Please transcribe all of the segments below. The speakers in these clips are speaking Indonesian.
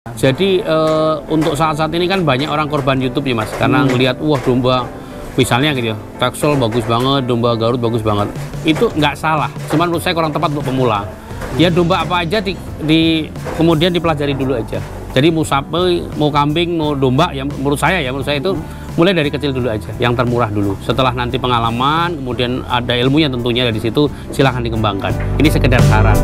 Jadi untuk saat-saat ini kan banyak orang korban YouTube ya Mas, karena ngelihat wah domba misalnya gitu ya, Texel bagus banget, domba Garut bagus banget. Itu nggak salah, cuman menurut saya kurang tepat untuk pemula. Ya domba apa aja kemudian dipelajari dulu aja. Jadi mau sapi, mau kambing, mau domba, ya menurut saya itu mulai dari kecil dulu aja, yang termurah dulu. Setelah nanti pengalaman, kemudian ada ilmunya tentunya dari situ, silahkan dikembangkan. Ini sekedar saran.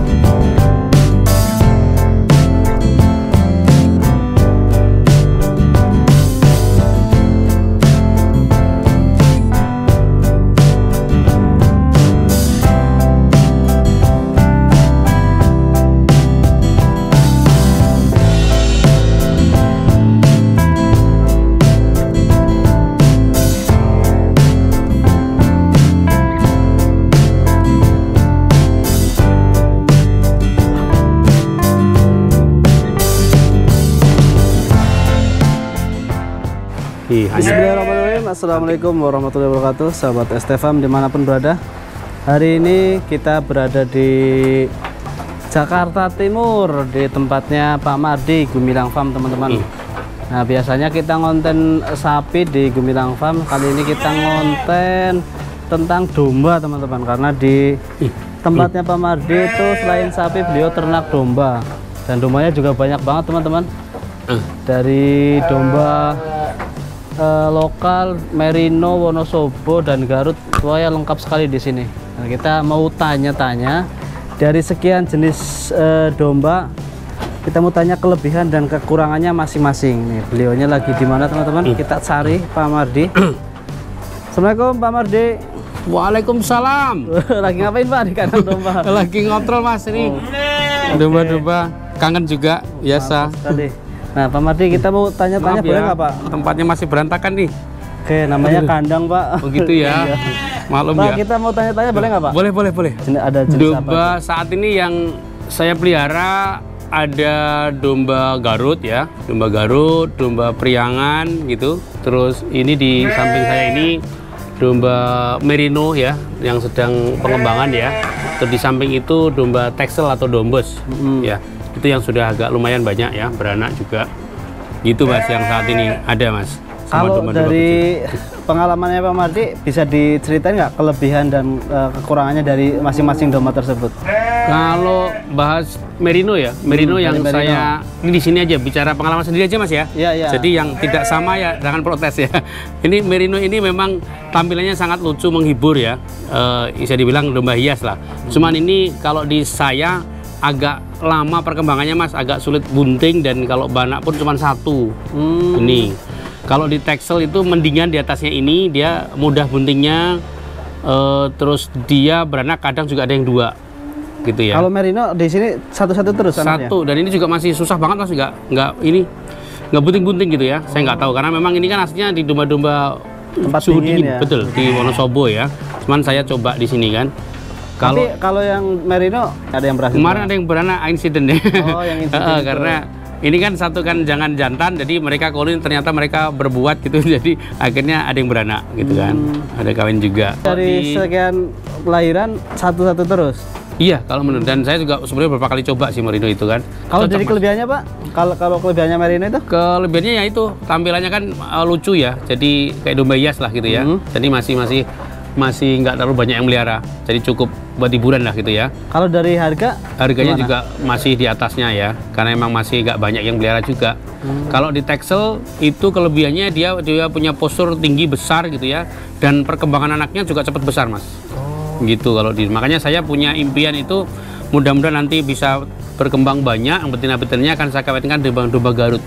Bismillahirrahmanirrahim. Assalamualaikum warahmatullahi wabarakatuh, sahabat ST-Farm dimanapun berada. Hari ini kita berada di Jakarta Timur, di tempatnya Pak Mardi, Gumilang Farm, teman-teman. Nah, biasanya kita ngonten sapi di Gumilang Farm. Kali ini kita ngonten tentang domba, teman-teman, karena di tempatnya Pak Mardi itu selain sapi, beliau ternak domba, dan dombanya juga banyak banget, teman-teman. Dari domba lokal, merino, Wonosobo, dan Garut, semuanya lengkap sekali di sini. Nah, kita mau tanya-tanya dari sekian jenis domba, kita mau tanya kelebihan dan kekurangannya masing-masing. Nih, beliaunya lagi di mana, teman-teman? Kita cari Pak Mardi. Assalamualaikum Pak Mardi. Waalaikumsalam. Lagi ngapain Pak di kandang domba? Lagi ngontrol Mas ini. Domba-domba kangen juga biasa. Nah, Pak Mardi, kita mau tanya-tanya, boleh nggak Pak? Tempatnya masih berantakan nih. Oke, namanya kandang Pak. Oh gitu ya. Maklum Pak, ya. kita mau tanya-tanya, boleh nggak Pak? Boleh. Ada jenis domba apa? Saat ini yang saya pelihara ada domba Garut ya, domba Garut, domba Priangan gitu. Terus ini di samping saya ini domba merino ya, yang sedang pengembangan ya. Terus di samping itu domba Texel atau dombes ya. Itu yang sudah agak lumayan banyak ya, beranak juga gitu Mas, yang saat ini ada Mas. Kalau dari pengalamannya Pak Mardi, bisa diceritain nggak kelebihan dan kekurangannya dari masing-masing domba tersebut? Kalau bahas merino ya, merino yang merino. saya ini di sini aja bicara pengalaman sendiri aja Mas ya. Iya. Jadi yang tidak sama ya jangan protes ya. Ini merino ini memang tampilannya sangat lucu, menghibur ya. Bisa dibilang domba hias lah. Cuman ini kalau di saya agak lama perkembangannya Mas, agak sulit bunting, dan kalau banak pun cuma satu. Ini kalau di Texel itu mendingan di atasnya ini, dia mudah buntingnya, terus dia beranak kadang juga ada yang dua gitu ya. Kalau merino di sini satu-satu terus anaknya? Satu, dan ini juga masih susah banget Mas, nggak bunting-bunting gitu ya. Saya nggak tahu karena memang ini kan aslinya di domba-domba tempat suhu dingin dingin ya? Betul, di Wonosobo ya. Cuman saya coba di sini kan. Kalau yang merino ada yang berhasil? Kemarin ada yang beranak insiden ya. Oh, yang insiden. Karena ini kan satu kan jangan jantan, jadi mereka kawin ternyata mereka berbuat gitu, jadi akhirnya ada yang beranak gitu kan. Ada kawin juga. Dari sekian kelahiran satu-satu terus? Iya, kalau menurut, dan saya juga sebenarnya beberapa kali coba sih merino itu kan. Kalau dari kelebihannya Pak, kalau kelebihannya merino itu? Kelebihannya ya itu tampilannya kan lucu ya, jadi kayak domba hias lah gitu ya. Jadi masih nggak terlalu banyak yang melihara, jadi cukup buat hiburan lah gitu ya. Kalau dari harganya gimana? Juga masih di atasnya ya, karena emang masih nggak banyak yang melihara juga. Kalau di Texel itu kelebihannya dia punya postur tinggi besar gitu ya, dan perkembangan anaknya juga cepat besar Mas. Gitu kalau makanya saya punya impian itu mudah-mudahan nanti bisa berkembang banyak. Yang betina-betinanya akan saya kawinkan di domba Garut.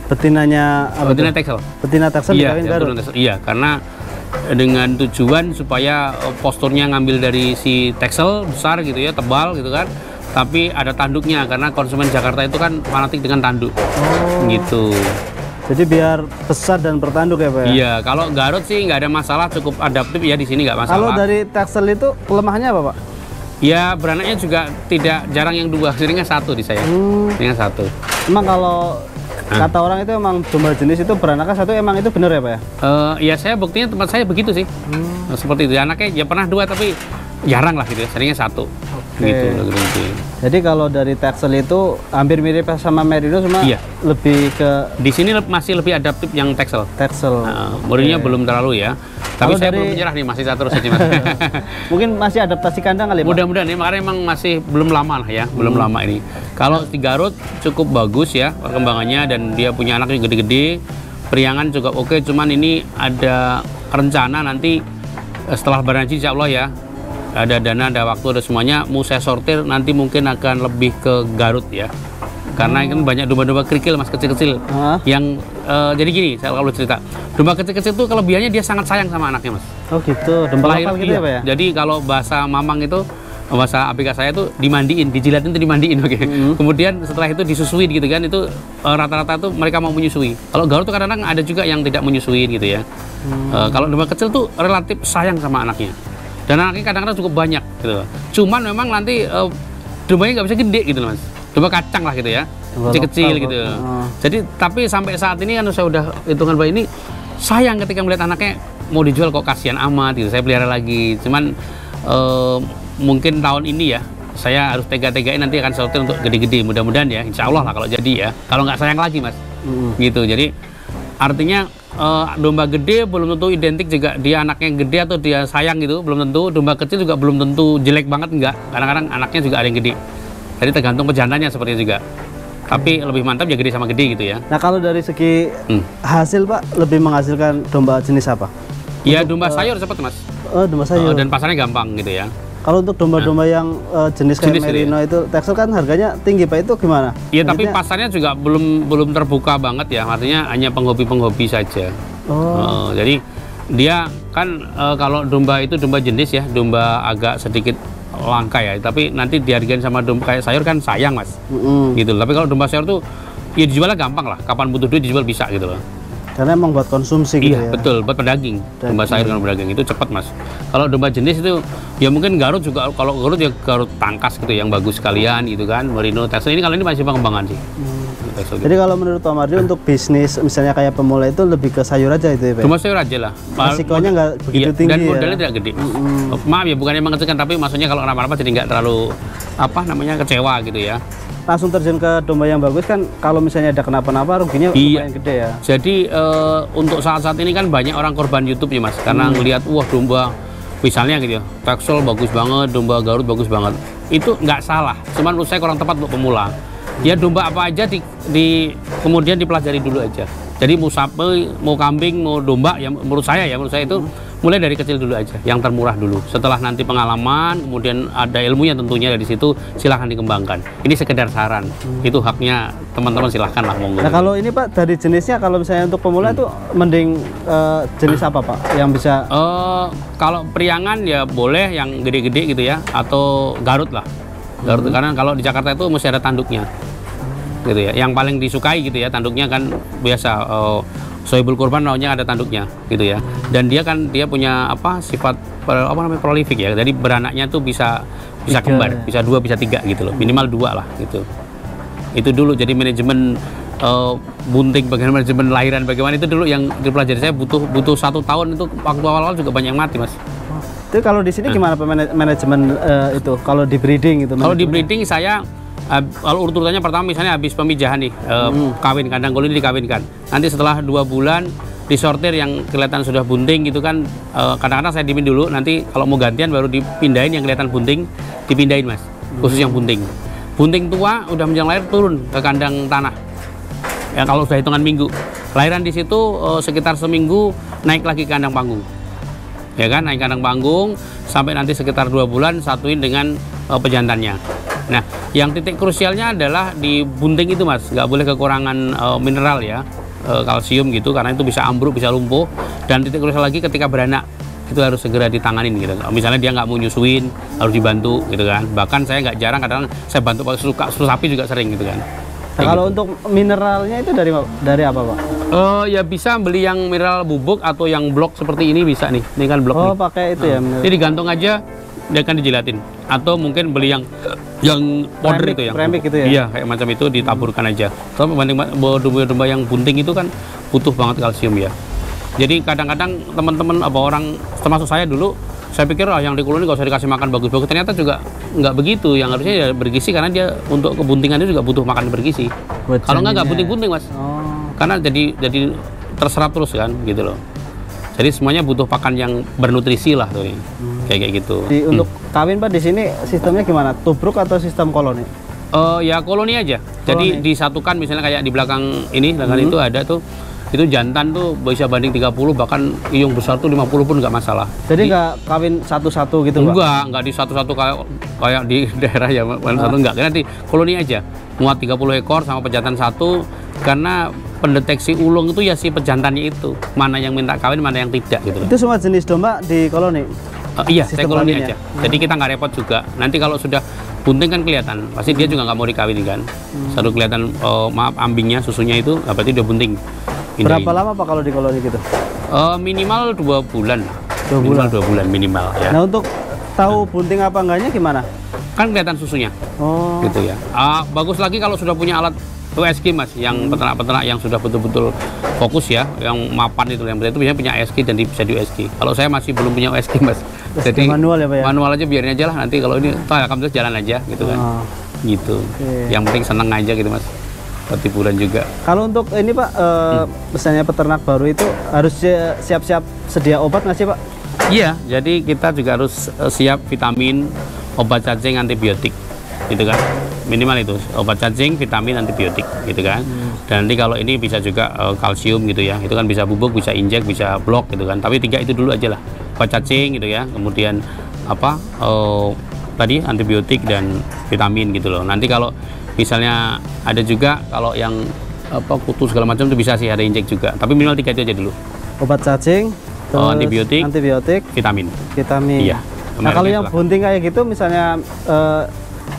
Betinanya apa? Betina Texel. Betina Texel dikawin Garut. Iya, karena dengan tujuan supaya posturnya ngambil dari si Texel besar gitu ya, tebal gitu kan, tapi ada tanduknya karena konsumen Jakarta itu kan fanatik dengan tanduk. Gitu. Jadi biar besar dan bertanduk ya Pak ya? Iya, kalau Garut sih nggak ada masalah, cukup adaptif ya, di sini nggak masalah. Kalau dari Texel itu kelemahannya apa Pak? Ya beranaknya juga tidak jarang yang dua, seringnya satu di saya. Seringnya satu. Emang kalau kata orang itu emang domba jenis itu beranaknya satu, emang itu benar ya Pak ya? Ya saya buktinya tempat saya begitu sih. Seperti itu, anaknya ya pernah dua tapi jarang lah gitu ya, seringnya satu. gitu. Jadi kalau dari Texel itu hampir mirip sama Merino, cuma Iya. lebih ke Di sini masih lebih adaptif yang Texel. Texel. Merino belum terlalu ya. Tapi Kalau saya dari- belum menyerah nih, masih saya terus aja Mas. Mungkin masih adaptasi kandang kali, Pak? Mudah-mudahan ini makanya emang masih belum lama lah ya, belum lama ini. Kalau di Garut cukup bagus ya perkembangannya, dan dia punya anak yang gede-gede, periangan juga oke. Cuman ini ada rencana nanti setelah Lebaran Haji insya Allah ya, ada dana, ada waktu, ada semuanya, mau saya sortir nanti mungkin akan lebih ke Garut ya. Karena kan banyak domba-domba kerikil Mas, kecil-kecil. Yang jadi gini, saya kalau cerita, domba kecil-kecil itu kelebihannya dia sangat sayang sama anaknya Mas. Oh gitu, domba lokal gitu ya, Pak ya? Jadi kalau bahasa Mamang itu, bahasa APK saya itu dimandiin, dijilatin itu dimandiin, oke. Kemudian setelah itu disusuin gitu kan, itu rata-rata tuh mereka mau menyusui. Kalau Garut tuh kadang-kadang ada juga yang tidak menyusuin gitu ya. Kalau domba kecil tuh relatif sayang sama anaknya. Dan anaknya kadang-kadang cukup banyak gitu. Cuman memang nanti dombanya nggak bisa gede gitu Mas. Domba kacang lah gitu ya, kecil-kecil gitu. Jadi tapi sampai saat ini kan saya udah hitungan bahwa ini sayang ketika melihat anaknya mau dijual, kok kasihan amat gitu. Saya pelihara lagi. Cuman mungkin tahun ini ya saya harus tega-tegain, nanti akan sortir untuk gede-gede, mudah-mudahan ya, insya Allah lah kalau jadi ya. Kalau nggak sayang lagi Mas, gitu. Jadi artinya domba gede belum tentu identik juga dia anaknya gede atau dia sayang gitu, belum tentu. Domba kecil juga belum tentu jelek banget, enggak. Kadang-kadang anaknya juga ada yang gede. Jadi tergantung pejantannya seperti itu juga. Tapi lebih mantap ya gede sama gede gitu ya. Nah kalau dari segi hasil Pak, lebih menghasilkan domba jenis apa? Ya domba sayur cepat Mas. Domba sayur. Dan pasarnya gampang gitu ya. Kalau untuk domba-domba yang jenis kayak Jenis Merino itu Texel kan harganya tinggi Pak, itu gimana? Iya, tapi Maksudnya- pasarnya juga belum terbuka banget ya. Artinya hanya penghobi-penghobi saja. Jadi dia kan kalau domba itu domba jenis ya, domba agak sedikit langka ya. Tapi nanti dihargain sama domba kayak sayur kan sayang Mas. Gitu. Tapi kalau domba sayur tuh ya dijualnya gampang lah. Kapan butuh duit dijual bisa gitu loh. Karena emang buat konsumsi gitu Iya ya. betul, buat pedaging. Domba sayur dengan pedaging itu cepat Mas. Kalau domba jenis itu ya mungkin Garut juga, kalau Garut ya Garut tangkas gitu yang bagus sekalian gitu kan. Merino, Texel ini kalau ini masih pengembangan sih. Texel gitu. Jadi kalau menurut Pak Mardi untuk bisnis misalnya kayak pemula itu lebih ke sayur aja itu ya Pak? Domba sayur aja lah. Resikonya nggak begitu Iya, tinggi dan ya? modalnya tidak gede. Maaf ya, bukannya mengecilkan, tapi maksudnya kalau kenapa-napa jadi nggak terlalu kecewa gitu ya. Langsung terjun ke domba yang bagus kan, kalau misalnya ada kenapa-napa ruginya lumayan gede ya. Jadi untuk saat-saat ini kan banyak orang korban YouTube ya Mas, karena ngelihat wah domba misalnya gitu ya, Texel bagus banget, domba Garut bagus banget. Itu nggak salah, cuman menurut saya kurang tepat untuk pemula. Ya domba apa aja kemudian dipelajari dulu aja. Jadi mau sapi, mau kambing, mau domba, ya menurut saya itu mulai dari kecil dulu aja, yang termurah dulu. Setelah nanti pengalaman, kemudian ada ilmunya tentunya dari situ, silahkan dikembangkan. Ini sekedar saran, itu haknya teman-teman, silahkan lah monggo. Nah kalau ini Pak, dari jenisnya kalau misalnya untuk pemula itu mending jenis apa Pak yang bisa? Kalau periangan ya boleh yang gede-gede gitu ya, atau Garut lah. Garut, karena kalau di Jakarta itu mesti ada tanduknya. Gitu ya. Yang paling disukai gitu ya, tanduknya kan biasa Sohibul Kurban maunya ada tanduknya gitu ya. Dan dia punya sifat prolifik ya. Jadi beranaknya tuh bisa kembar, bisa 2, bisa 3 gitu loh. Minimal 2 lah gitu. Itu dulu jadi manajemen bunting, bagaimana manajemen lahiran, bagaimana itu dulu yang dipelajari saya butuh 1 tahun. Itu waktu awal-awal juga banyak yang mati Mas. Itu kalau di sini gimana Pak manajemen itu? Kalau di breeding itu? Kalau di breeding saya kalau urut-urutannya pertama misalnya habis pemijahan nih, kawin, kandang kulit dikawinkan. Nanti setelah 2 bulan disortir yang kelihatan sudah bunting gitu kan, kadang-kadang saya dimin dulu, nanti kalau mau gantian baru dipindahin yang kelihatan bunting, dipindahin Mas, khusus yang bunting. Bunting tua udah menjelang lahir turun ke kandang tanah. Ya kalau sudah hitungan minggu. Lahiran di situ sekitar seminggu naik lagi ke kandang panggung. Ya kan, naik kandang panggung sampai nanti sekitar 2 bulan satuin dengan pejantannya. Nah, yang titik krusialnya adalah di bunting itu Mas, nggak boleh kekurangan mineral ya, kalsium gitu, karena itu bisa ambruk, bisa lumpuh. Dan titik krusial lagi ketika beranak, itu harus segera ditanganin gitu. Misalnya dia nggak mau nyusuin, harus dibantu gitu kan. Bahkan saya nggak jarang, kadang saya bantu pakai susu sapi juga sering gitu kan. Nah, kalau untuk mineralnya itu dari apa Pak? Ya bisa beli yang mineral bubuk atau yang blok seperti ini bisa nih. Ini kan blok nih. Pakai itu ya. Jadi digantung aja, dia akan dijilatin. Atau mungkin beli yang powder itu yang premik gitu ya? Iya, kayak macam itu ditaburkan aja. Tapi banding domba-domba yang bunting itu kan butuh banget kalsium ya. Jadi kadang-kadang teman-teman orang termasuk saya dulu Saya pikir yang di koloni nggak usah dikasih makan bagus-bagus, ternyata juga nggak begitu. Yang harusnya ya bergizi, karena dia untuk kebuntingannya juga butuh makan bergizi. Kalau nggak bunting-bunting mas, karena jadi terserap terus kan gitu loh. Jadi semuanya butuh pakan yang bernutrisi lah tuh, kayak gitu. Untuk kawin Pak di sini sistemnya gimana? Tubruk atau sistem koloni? Ya koloni aja. Jadi disatukan, misalnya kayak di belakang ini, belakang itu ada tuh. Itu jantan tuh bisa banding 30, bahkan iyung besar tuh 50 pun nggak masalah. Jadi nggak kawin satu-satu gitu Pak? Enggak di satu-satu kayak di daerah ya, satu enggak. Karena di koloni aja, muat 30 ekor sama pejantan satu, karena pendeteksi ulung itu ya si pejantannya itu, mana yang minta kawin, mana yang tidak gitu. Itu semua jenis domba di koloni? Iya, saya koloni aja. Jadi kita nggak repot juga. Nanti kalau sudah bunting kan kelihatan, pasti dia juga nggak mau dikawin kan. Satu kelihatan, maaf, ambingnya, susunya itu, berarti udah bunting. Berapa lama Pak kalau di koloni gitu? Minimal 2 bulan. 2 bulan? 2 bulan minimal ya. Nah untuk tahu bunting apa enggaknya gimana? Kan kelihatan susunya. Oh. Gitu ya. Bagus lagi kalau sudah punya alat USG mas, yang peternak-peternak yang sudah betul-betul fokus ya, yang mapan itu, yang itu biasanya punya USG dan bisa di USG. Kalau saya masih belum punya USG mas. Jadi manual ya Pak ya? Manual aja, biarin aja lah, nanti kalau ini alhamdulillah jalan aja gitu kan. Gitu. Yang penting seneng aja gitu mas. Hiburan juga. Kalau untuk ini Pak, misalnya peternak baru itu harus siap-siap sedia obat nggak sih Pak? Iya, jadi kita juga harus siap vitamin, obat cacing, antibiotik, gitu kan. Minimal itu, obat cacing, vitamin, antibiotik, gitu kan. Dan nanti kalau ini bisa juga kalsium gitu ya, itu kan bisa bubuk, bisa injek, bisa blok gitu kan. Tapi 3 itu dulu aja lah, obat cacing gitu ya, kemudian apa tadi antibiotik dan vitamin gitu loh. Nanti kalau misalnya ada juga kalau yang kutu segala macam itu bisa sih ada injek juga, tapi minimal 3 itu aja dulu. Obat cacing, antibiotik, vitamin. Iya. Nah kalau yang bunting kayak gitu, misalnya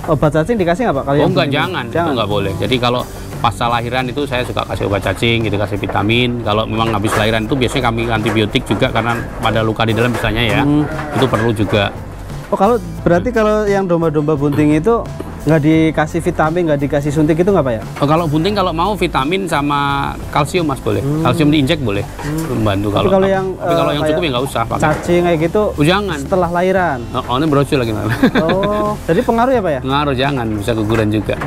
obat cacing dikasih nggak Pak? Kalau enggak, jangan, itu nggak boleh. Jadi kalau pasca lahiran itu saya suka kasih obat cacing, gitu, kasih vitamin. Kalau memang habis lahiran itu biasanya kami antibiotik juga, karena pada luka di dalam misalnya ya, itu perlu juga. Oh kalau berarti kalau yang domba-domba bunting itu nggak dikasih vitamin, nggak dikasih suntik itu nggak Pak ya? Kalau bunting kalau mau vitamin sama kalsium mas boleh, kalsium diinjek boleh, membantu. Kalau yang cukup ya nggak usah pakai. Cacing kayak gitu, jangan. Setelah lahiran. Ini brosur lagi malah. Oh, jadi pengaruh ya Pak ya? Pengaruh, jangan, bisa guguran juga.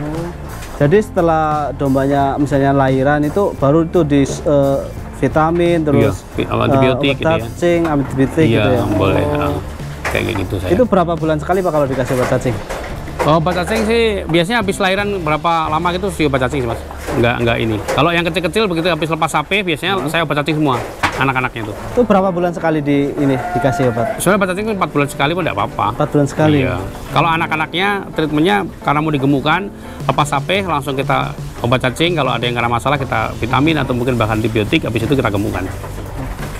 Jadi setelah dombanya misalnya lahiran itu baru itu di vitamin, terus antibiotik gitu ya. Cacing, antibiotik gitu ya. Boleh. Kayak gitu saya. Itu berapa bulan sekali Pak kalau dikasih obat cacing? Obat cacing sih biasanya habis lahiran berapa lama gitu sih obat cacing sih mas. Enggak ini. Kalau yang kecil-kecil begitu habis lepas sapi biasanya saya obat cacing semua anak-anaknya itu. Itu berapa bulan sekali dikasih obat? Soalnya obat cacing 4 bulan sekali pun enggak apa-apa. 4 bulan sekali. Iya. Kalau anak-anaknya treatmentnya karena mau digemukkan, lepas sapi langsung kita obat cacing. Kalau ada yang karena masalah kita vitamin atau mungkin bahkan antibiotik, habis itu kita gemukkan.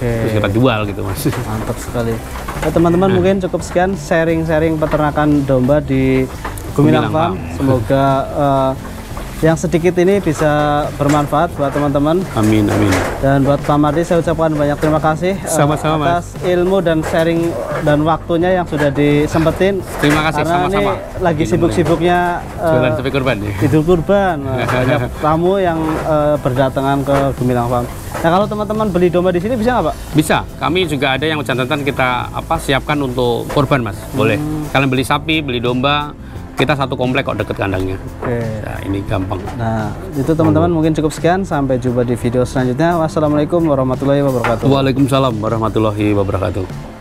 Terus kita jual gitu mas. Mantap sekali. Teman-teman mungkin cukup sekian sharing-sharing peternakan domba di Gumilang Farm. Semoga yang sedikit ini bisa bermanfaat buat teman-teman. Amin, amin. Dan buat Pak Mardi saya ucapkan banyak terima kasih sama-sama atas ilmu dan sharing dan waktunya yang sudah disempetin. Terima kasih, karena sama-sama. Ini lagi sibuk-sibuknya jualan sapi kurban ya. Idul Kurban. Banyak tamu yang berdatangan ke Gumilang Farm. Nah kalau teman-teman beli domba di sini bisa nggak Pak? Bisa. Kami juga ada yang jantan kita siapkan untuk kurban mas. Boleh. Kalian beli sapi, beli domba, kita satu komplek kok deket kandangnya. Nah, ini gampang. Nah itu teman-teman mungkin cukup sekian. Sampai jumpa di video selanjutnya. Wassalamualaikum warahmatullahi wabarakatuh. Waalaikumsalam warahmatullahi wabarakatuh.